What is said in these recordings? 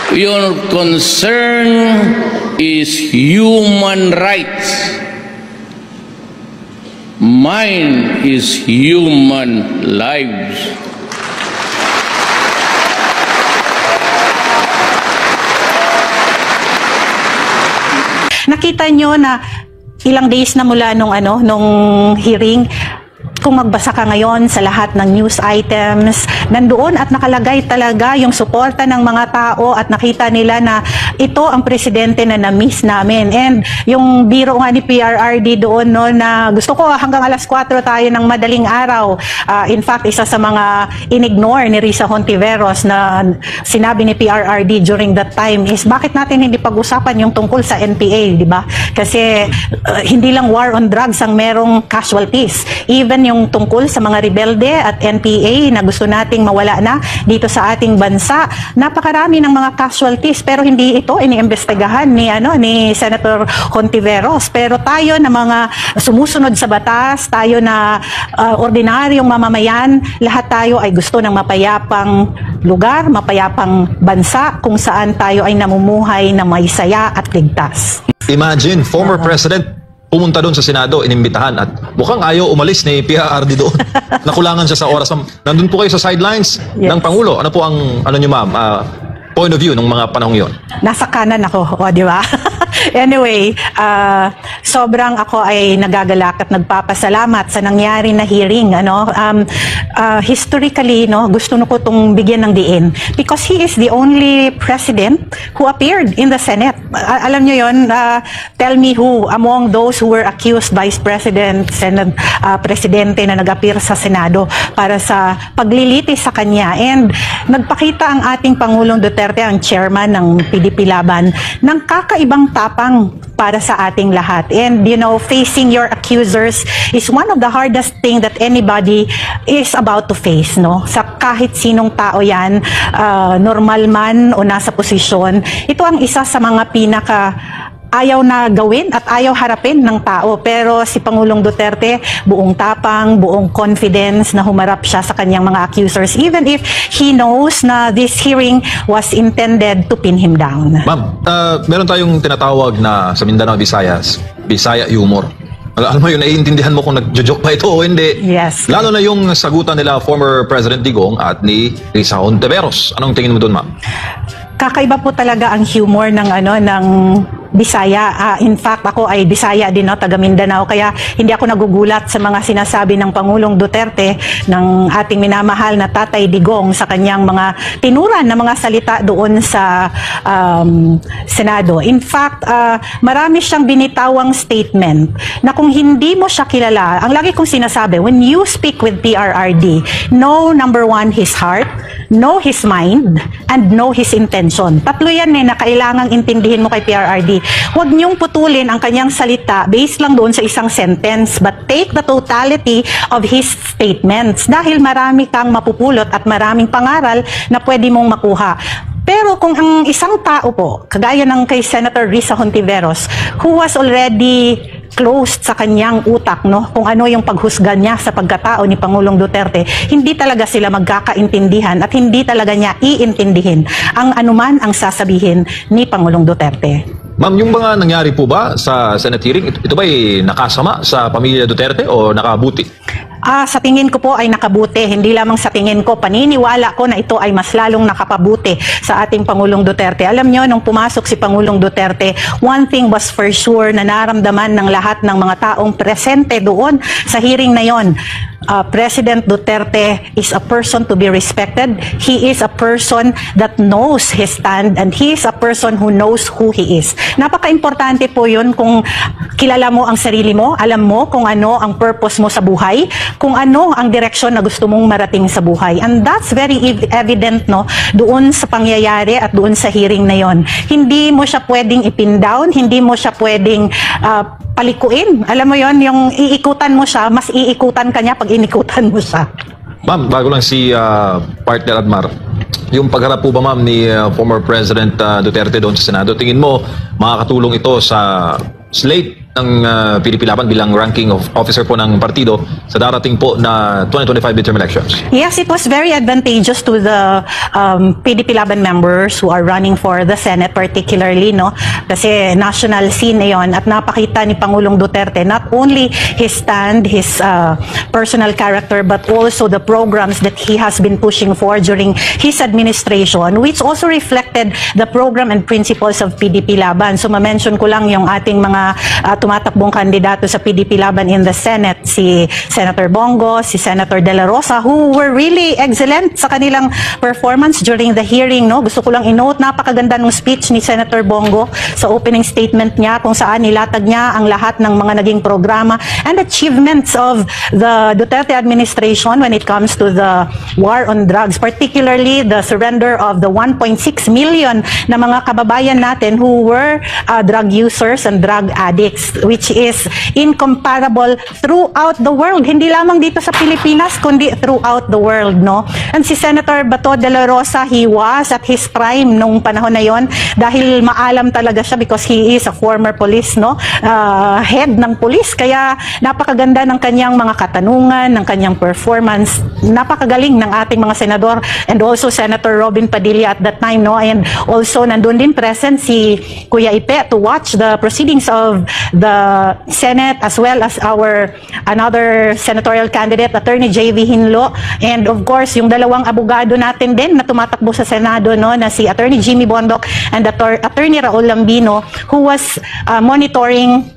Your concern is human rights. Mine is human lives. Nakita nyo na ilang days na mula nung hearing, kung magbasa ka ngayon sa lahat ng news items, nandoon at nakalagay talaga yung suporta ng mga tao at nakita nila na ito ang presidente na na-miss namin. And yung biro nga ni PRRD doon na gusto ko hanggang alas 4 tayo ng madaling araw. In fact, isa sa mga inignore ni Risa Hontiveros na sinabi ni PRRD during that time is bakit natin hindi pag-usapan yung tungkol sa NPA, di ba? Kasi hindi lang war on drugs ang merong casualties. Even yung tungkol sa mga rebelde at NPA na gusto nating mawala na dito sa ating bansa. Napakarami ng mga casualties pero hindi ito iniimbestigahan ni Senator Hontiveros. Pero tayo na mga sumusunod sa batas, tayo na ordinaryong mamamayan, lahat tayo ay gusto ng mapayapang lugar, mapayapang bansa kung saan tayo ay namumuhay na may saya at ligtas. Imagine, former president pumunta doon sa Senado, inimbitahan at mukhang ayaw umalis ni PRRD doon. Nakulangan siya sa oras. Nandun po kayo sa sidelines ng Pangulo. Ano po ang, niyo ma'am, point of view ng mga panahong yon? Nasa kanan ako, di ba? Anyway, sobrang ako ay nagagalak at nagpapasalamat sa nangyari na hearing. Historically, gusto ko itong bigyan ng diin because he is the only president who appeared in the Senate. Alam nyo yon, tell me who among those who were accused vice presidents and presidente na nag-appear sa Senado para sa paglilitis sa kanya. And nagpakita ang ating Pangulong Duterte, ang chairman ng PDP Laban, ng kakaibang tapang para sa ating lahat. And facing your accusers is one of the hardest thing that anybody is about to face, sa kahit sinong tao yan, normal man o nasa posisyon. Ito ang isa sa mga pinaka ayaw na gawin at ayaw harapin ng tao. Pero si Pangulong Duterte, buong tapang, buong confidence na humarap siya sa kanyang mga accusers even if he knows na this hearing was intended to pin him down. Ma'am, meron tayong tinatawag na sa Mindanao, Visayas, Bisaya humor. Alam mo yun, naiintindihan mo kung nagjo-joke pa ito o hindi. Yes. Lalo na yung sagutan nila former President Digong at ni Risa Hontiveros. Anong tingin mo doon, ma'am? Kakaiba po talaga ang humor ng Bisaya. In fact, ako ay Bisaya din, taga Mindanao, kaya hindi ako nagugulat sa mga sinasabi ng Pangulong Duterte, ng ating minamahal na Tatay Digong sa kanyang mga tinuran na mga salita doon sa Senado. In fact, marami siyang binitawang statement na kung hindi mo siya kilala, ang lagi kong sinasabi, when you speak with PRRD, know number one, his heart, know his mind, and know his intention. Tatlo yan na kailangang intindihin mo kay PRRD. Huwag niyong putulin ang kanyang salita based lang doon sa isang sentence, but take the totality of his statements dahil marami kang mapupulot at maraming pangaral na pwede mong makuha. Pero kung ang isang tao po, kagaya ng kay Senator Risa Hontiveros, who was already closed sa kanyang utak, kung ano yung paghusga niya sa pagkatao ni Pangulong Duterte, hindi talaga sila magkakaintindihan at hindi talaga niya iintindihin ang anuman ang sasabihin ni Pangulong Duterte. Ma'am, yung mga nangyari po ba sa Senate hearing, ito ba'y nakasama sa pamilya Duterte o nakabuti? Sa tingin ko po ay nakabuti. Hindi lamang sa tingin ko, paniniwala ko na ito ay mas lalong nakapabuti sa ating Pangulong Duterte. Alam nyo, nung pumasok si Pangulong Duterte, one thing was for sure na naramdaman ng lahat ng mga taong presente doon sa hearing na yon. President Duterte is a person to be respected. He is a person that knows his stand and he is a person who knows who he is. Napaka-importante po yun kung kilala mo ang sarili mo, alam mo kung ano ang purpose mo sa buhay, kung ano ang direksyon na gusto mong marating sa buhay. And that's very evident doon sa pangyayari at doon sa hearing na yon. Hindi mo siya pwedeng ipin down, hindi mo siya pwedeng palikuin. Alam mo yon, yung iikutan mo siya, mas iikutan ka niya pag inikutan mo siya. Ma'am, bago lang si partner Admar, yung pagharap po ba ma'am ni former President Duterte doon sa Senado, tingin mo makakatulong ito sa slate ng PDP Laban bilang ranking of officer po ng partido sa darating po na 2025 midterm elections? Yes, it was very advantageous to the PDP Laban members who are running for the Senate particularly, no? Kasi national scene na yun at napakita ni Pangulong Duterte not only his stand, his personal character, but also the programs that he has been pushing for during his administration, which also reflected the program and principles of PDP Laban. So ma-mention ko lang yung ating mga tumatakbong kandidato sa PDP Laban in the Senate, si Senator Bongo, si Senator De La Rosa, who were really excellent sa kanilang performance during the hearing, no? Gusto ko lang i-note, napakaganda ng speech ni Senator Bongo sa opening statement niya kung saan nilatag niya ang lahat ng mga naging programa and achievements of the Duterte administration when it comes to the war on drugs, particularly the surrender of the 1.6 million na mga kababayan natin who were drug users and drug addicts, which is incomparable throughout the world. Hindi lamang dito sa Pilipinas, kundi throughout the world, no? And si Senator Bato de la Rosa, he was at his prime nung panahon na yon dahil maalam talaga siya because he is a former police, no? Head ng police. Kaya napakaganda ng kanyang mga katanungan, ng kanyang performance. Napakagaling ng ating mga senador and also Senator Robin Padilla at that time, no? And also nandun din present si Kuya Ipe to watch the proceedings of the Senate as well as our another senatorial candidate, Attorney J.V. Hinlo, and of course yung dalawang abogado natin din na tumatakbo sa Senado, no, na si Attorney Jimmy Bondoc and Attorney Raul Lambino, who was monitoring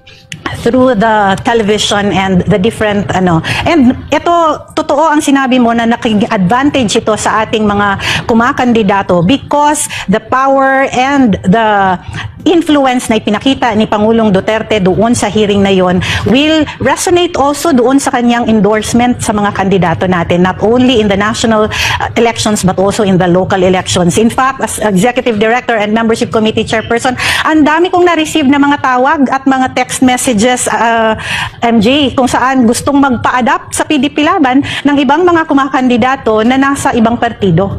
through the television and the different and ito totoo ang sinabi mo na nag-advantage ito sa ating mga kumakandidato because the power and the influence na ipinakita ni Pangulong Duterte doon sa hearing na yon will resonate also doon sa kanyang endorsement sa mga kandidato natin, not only in the national elections but also in the local elections. In fact, as Executive Director and Membership Committee Chairperson, ang dami kong na-receive na mga tawag at mga text messages, MJ, kung saan gustong magpa-adapt sa PDP Laban ng ibang mga kumakandidato na nasa ibang partido.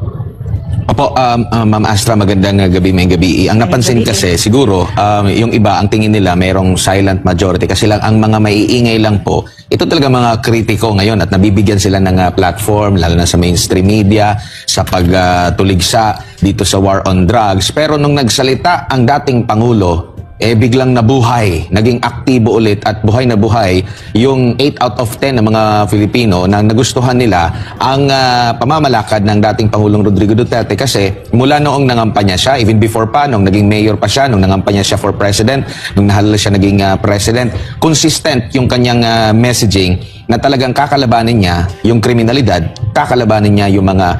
Opo, Ma'am Astra, magandang gabi, may gabi. Ang napansin kasi, siguro, yung iba, ang tingin nila, mayroong silent majority. Kasi lang, ang mga maiingay lang po, ito talaga mga kritiko ngayon at nabibigyan sila ng platform, lalo na sa mainstream media, sa pagtuligsa dito sa war on drugs. Pero nung nagsalita ang dating Pangulo, biglang nabuhay, naging aktibo ulit at buhay na buhay yung 8 out of 10 ng mga Filipino na nagustuhan nila ang pamamalakad ng dating Pangulong Rodrigo Duterte kasi mula noong nangampanya siya, even before pa, nung naging mayor pa siya, nung nangampanya siya for president, nung nahalal siya naging president, consistent yung kanyang messaging na talagang kakalabanin niya yung kriminalidad, kakalabanin niya yung mga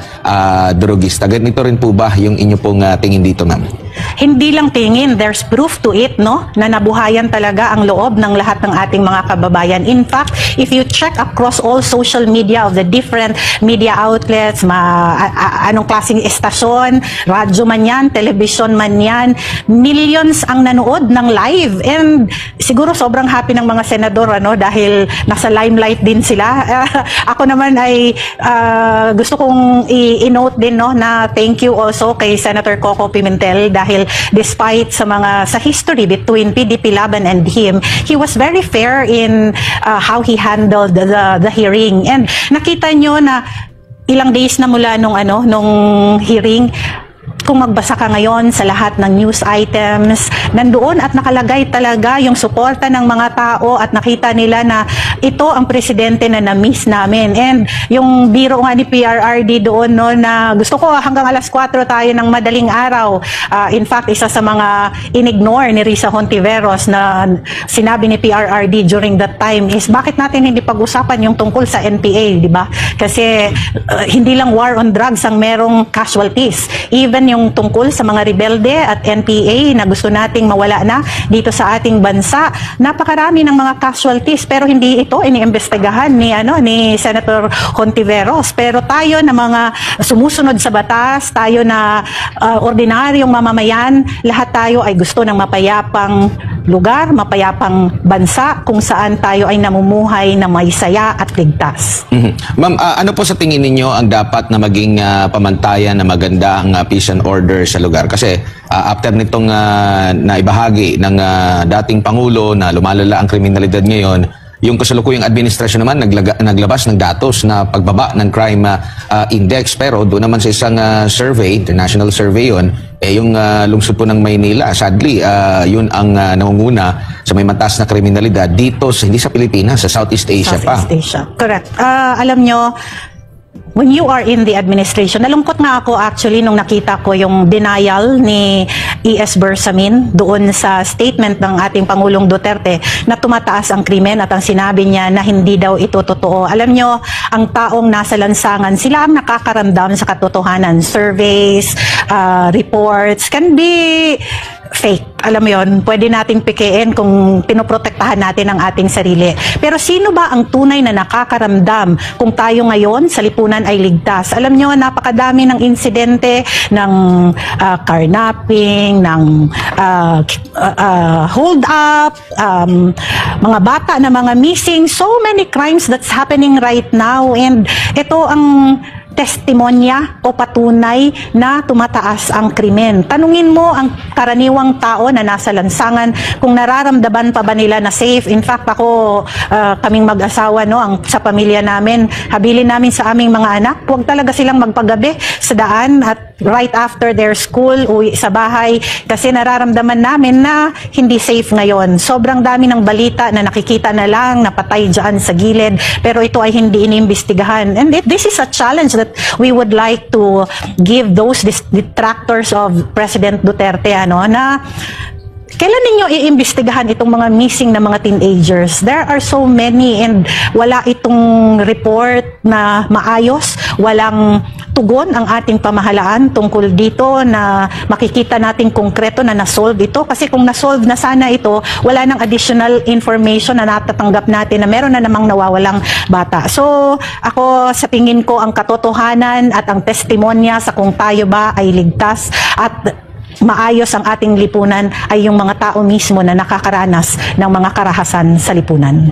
drogista. Ganito rin po ba yung inyo pong tingin dito, ma'am? Hindi lang tingin, there's proof to it, no? Na nabuhayan talaga ang loob ng lahat ng ating mga kababayan. In fact, if you check across all social media of the different media outlets, anong klaseng estasyon, radyo man yan, television man yan, millions ang nanood ng live. And siguro sobrang happy ng mga senador, dahil nasa limelight din sila. Ako naman ay gusto kong i-note din, no, na thank you also kay Senator Coco Pimentel dahil despite sa history between PDP Laban and him, he was very fair in how he handled the hearing. And nakita nyo na ilang days na mula nung hearing, kung magbasa ka ngayon sa lahat ng news items, nandoon at nakalagay talaga yung suporta ng mga tao at nakita nila na ito ang presidente na na-miss namin. And yung biro nga ni PRRD doon, no, na gusto ko hanggang alas 4 tayo ng madaling araw. In fact, isa sa mga in-ignore ni Risa Hontiveros na sinabi ni PRRD during that time is bakit natin hindi pag-usapan yung tungkol sa NPA, di ba? Kasi hindi lang war on drugs ang merong casualties. Even yung tungkol sa mga rebelde at NPA na gusto nating mawala na dito sa ating bansa. Napakarami ng mga casualties pero hindi ito iniimbestigahan ni Senator Hontiveros. Pero tayo na mga sumusunod sa batas, tayo na ordinaryong mamamayan, lahat tayo ay gusto ng mapayapang lugar, mapayapang bansa kung saan tayo ay namumuhay na may saya at ligtas. Ma'am, ano po sa tingin ninyo ang dapat na maging pamantayan na magandang peace and order sa lugar? Kasi after nitong naibahagi ng dating Pangulo na lumalala ang kriminalidad ngayon, yung kasalukuyang administrasyon naman naglabas ng datos na pagbaba ng crime index, pero doon naman sa isang survey, international survey yun, yung lungsod po ng Maynila, sadly, yun ang nangunguna sa may mataas na kriminalidad dito, hindi sa Pilipinas, sa Southeast Asia pa. Southeast Asia, correct. Alam nyo, when you are in the administration, nalungkot nga ako actually nung nakita ko yung denial ni E.S. Bersamin doon sa statement ng ating Pangulong Duterte na tumataas ang krimen at ang sinabi niya na hindi daw ito totoo. Alam nyo, ang taong nasa lansangan, sila ang nakakaramdam sa katotohanan. Surveys, reports can be fake. Alam mo yun, pwede nating pikiin kung pinoprotektahan natin ang ating sarili. Pero sino ba ang tunay na nakakaramdam kung tayo ngayon sa lipunan ay ligtas? Alam nyo, napakadami ng insidente ng carnapping, ng hold up, mga bata na mga missing, so many crimes that's happening right now. And ito ang testimonya o patunay na tumataas ang krimen. Tanungin mo ang karaniwang tao na nasa lansangan kung nararamdaman pa ba nila na safe. In fact, ako, kaming mag-asawa, no, sa pamilya namin, habilin namin sa aming mga anak, huwag talaga silang magpagabi sa daan at right after their school, uwi sa bahay, kasi nararamdaman namin na hindi safe ngayon. Sobrang dami ng balita na nakikita na lang, napatay dyan sa gilid, pero ito ay hindi inimbestigahan. And this is a challenge that we would like to give those detractors of President Duterte, na kailan ninyo iimbestigahan itong mga missing na mga teenagers? There are so many and wala itong report na maayos, walang tugon ang ating pamahalaan tungkol dito na makikita natin konkreto na nasolve ito. Kasi kung nasolve na sana ito, wala nang additional information na natatanggap natin na meron na namang nawawalang bata. So ako sa tingin ko ang katotohanan at ang testimonya sa kung tayo ba ay ligtas at maayos ang ating lipunan ay yung mga tao mismo na nakakaranas ng mga karahasan sa lipunan.